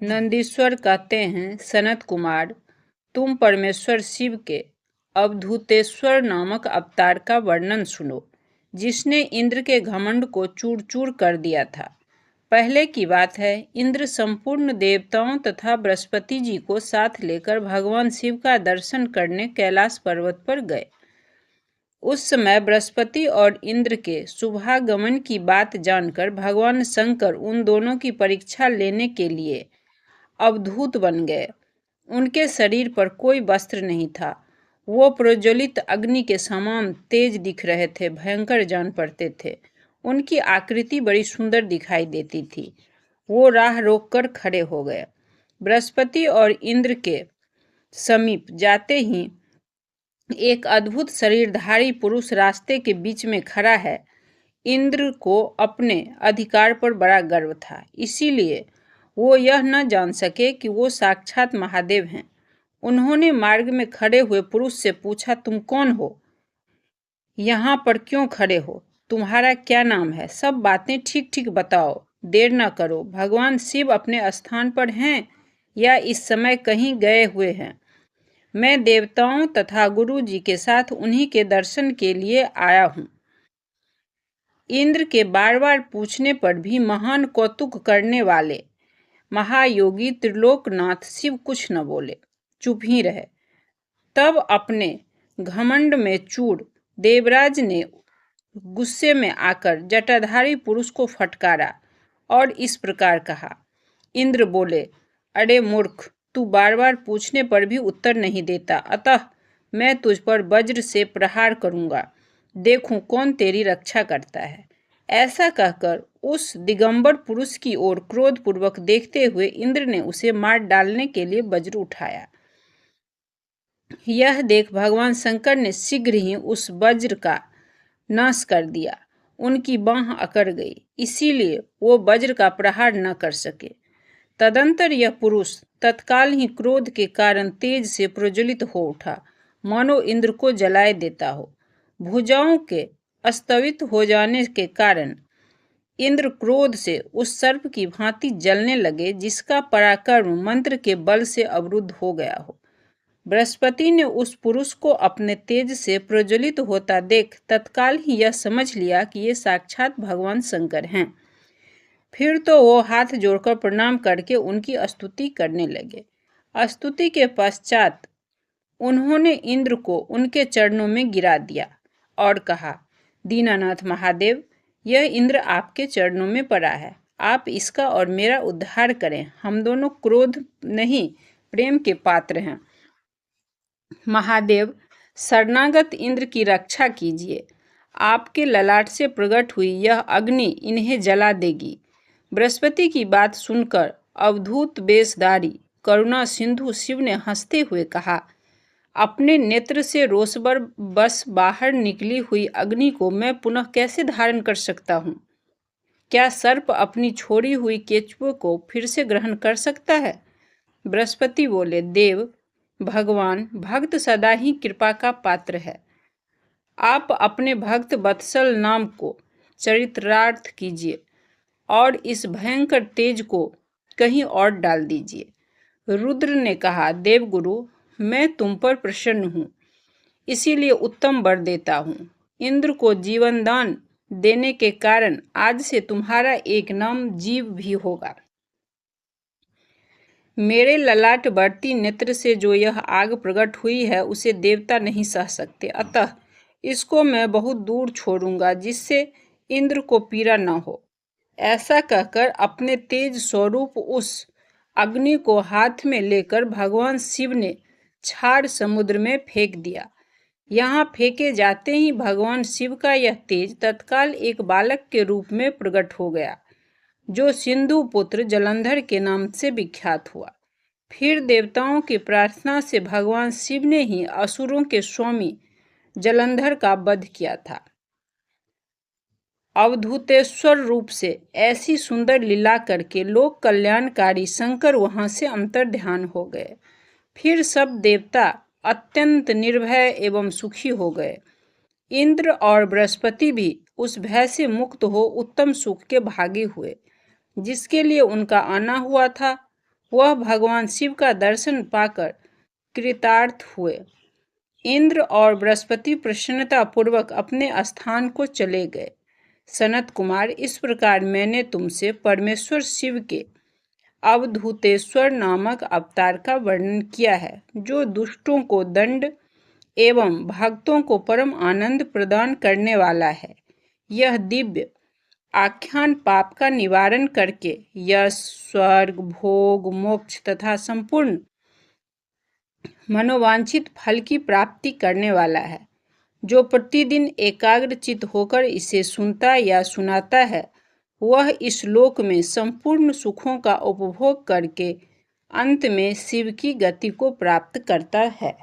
नंदीश्वर कहते हैं, सनत कुमार, तुम परमेश्वर शिव के अवधूतेश्वर नामक अवतार का वर्णन सुनो, जिसने इंद्र के घमंड को चूर चूर कर दिया था। पहले की बात है, इंद्र संपूर्ण देवताओं तथा बृहस्पति जी को साथ लेकर भगवान शिव का दर्शन करने कैलाश पर्वत पर गए। उस समय बृहस्पति और इंद्र के शुभागमन की बात जानकर भगवान शंकर उन दोनों की परीक्षा लेने के लिए अवधूत बन गए। उनके शरीर पर कोई वस्त्र नहीं था। वो प्रज्वलित अग्नि के समान तेज दिख रहे थे, भयंकर जान पड़ते थे। उनकी आकृति बड़ी सुंदर दिखाई देती थी। वो राह रोककर खड़े हो गए। बृहस्पति और इंद्र के समीप जाते ही एक अद्भुत शरीरधारी पुरुष रास्ते के बीच में खड़ा है। इंद्र को अपने अधिकार पर बड़ा गर्व था, इसीलिए वो यह न जान सके कि वो साक्षात महादेव हैं। उन्होंने मार्ग में खड़े हुए पुरुष से पूछा, तुम कौन हो? यहाँ पर क्यों खड़े हो? तुम्हारा क्या नाम है? सब बातें ठीक ठीक बताओ, देर न करो। भगवान शिव अपने स्थान पर हैं या इस समय कहीं गए हुए हैं? मैं देवताओं तथा गुरु जी के साथ उन्हीं के दर्शन के लिए आया हूँ। इंद्र के बार बार पूछने पर भी महान कौतुक करने वाले महायोगी त्रिलोकनाथ शिव कुछ न बोले, चुप ही रहे। तब अपने घमंड में चूर देवराज ने गुस्से में आकर जटाधारी पुरुष को फटकारा और इस प्रकार कहा। इंद्र बोले, अरे मूर्ख, तू बार बार पूछने पर भी उत्तर नहीं देता, अतः मैं तुझ पर वज्र से प्रहार करूंगा, देखूं कौन तेरी रक्षा करता है। ऐसा कहकर उस दिगंबर पुरुष की ओर क्रोधपूर्वक देखते हुए इंद्र ने उसे मार डालने के लिए वज्र उठाया। यह देख भगवान शंकर ने शीघ्र ही उस वज्र का नाश कर दिया। उनकी बांह अकड़ गई, इसीलिए वो वज्र का प्रहार न कर सके। तदंतर यह पुरुष तत्काल ही क्रोध के कारण तेज से प्रज्वलित हो उठा, मानो इंद्र को जलाए देता हो। भुजाओं के अस्तवित हो जाने के कारण इंद्र क्रोध से उस सर्प की भांति जलने लगे, जिसका पराक्रम मंत्र के बल से अवरुद्ध हो गया हो। बृहस्पति ने उस पुरुष को अपने तेज से प्रज्वलित होता देख तत्काल ही यह समझ लिया कि ये साक्षात भगवान शंकर हैं। फिर तो वो हाथ जोड़कर प्रणाम करके उनकी स्तुति करने लगे। स्तुति के पश्चात उन्होंने इंद्र को उनके चरणों में गिरा दिया और कहा, दीनानाथ महादेव, यह इंद्र आपके चरणों में पड़ा है, आप इसका और मेरा उद्धार करें। हम दोनों क्रोध नहीं, प्रेम के पात्र हैं। महादेव, शरणागत इंद्र की रक्षा कीजिए। आपके ललाट से प्रकट हुई यह अग्नि इन्हें जला देगी। बृहस्पति की बात सुनकर अवधूत वेशधारी करुणा सिंधु शिव ने हंसते हुए कहा, अपने नेत्र से रोषबर बस बाहर निकली हुई अग्नि को मैं पुनः कैसे धारण कर सकता हूँ? क्या सर्प अपनी छोड़ी हुई केचुए को फिर से ग्रहण कर सकता है? बृहस्पति बोले, देव, भगवान भक्त सदा ही कृपा का पात्र है। आप अपने भक्त वत्सल नाम को चरितार्थ कीजिए और इस भयंकर तेज को कहीं और डाल दीजिए। रुद्र ने कहा, देवगुरु, मैं तुम पर प्रसन्न हूँ, इसीलिए उत्तम वर देता हूँ। इंद्र को जीवन दान देने के कारण आज से तुम्हारा एक नाम जीव भी होगा। मेरे ललाट बढ़ती नेत्र से जो यह आग प्रकट हुई है उसे देवता नहीं सह सकते, अतः इसको मैं बहुत दूर छोड़ूंगा, जिससे इंद्र को पीड़ा न हो। ऐसा कहकर अपने तेज स्वरूप उस अग्नि को हाथ में लेकर भगवान शिव ने क्षार समुद्र में फेंक दिया। यहाँ फेंके जाते ही भगवान शिव का यह तेज तत्काल एक बालक के रूप में प्रकट हो गया, जो सिंधु पुत्र जलंधर के नाम से विख्यात हुआ। फिर देवताओं की प्रार्थना से भगवान शिव ने ही असुरों के स्वामी जलंधर का वध किया था। अवधूतेश्वर रूप से ऐसी सुंदर लीला करके लोक कल्याणकारी शंकर वहां से अंतर्ध्यान हो गए। फिर सब देवता अत्यंत निर्भय एवं सुखी हो गए। इंद्र और बृहस्पति भी उस भय से मुक्त हो उत्तम सुख के भागी हुए, जिसके लिए उनका आना हुआ था। वह भगवान शिव का दर्शन पाकर कृतार्थ हुए। इंद्र और बृहस्पति प्रसन्नता पूर्वक अपने स्थान को चले गए। सनत कुमार, इस प्रकार मैंने तुमसे परमेश्वर शिव के अवधूतेश्वर नामक अवतार का वर्णन किया है, जो दुष्टों को दंड एवं भक्तों को परम आनंद प्रदान करने वाला है। यह दिव्य आख्यान पाप का निवारण करके यश, स्वर्ग, भोग, मोक्ष तथा संपूर्ण मनोवांछित फल की प्राप्ति करने वाला है। जो प्रतिदिन एकाग्रचित होकर इसे सुनता या सुनाता है, वह इस लोक में संपूर्ण सुखों का उपभोग करके अंत में शिव की गति को प्राप्त करता है।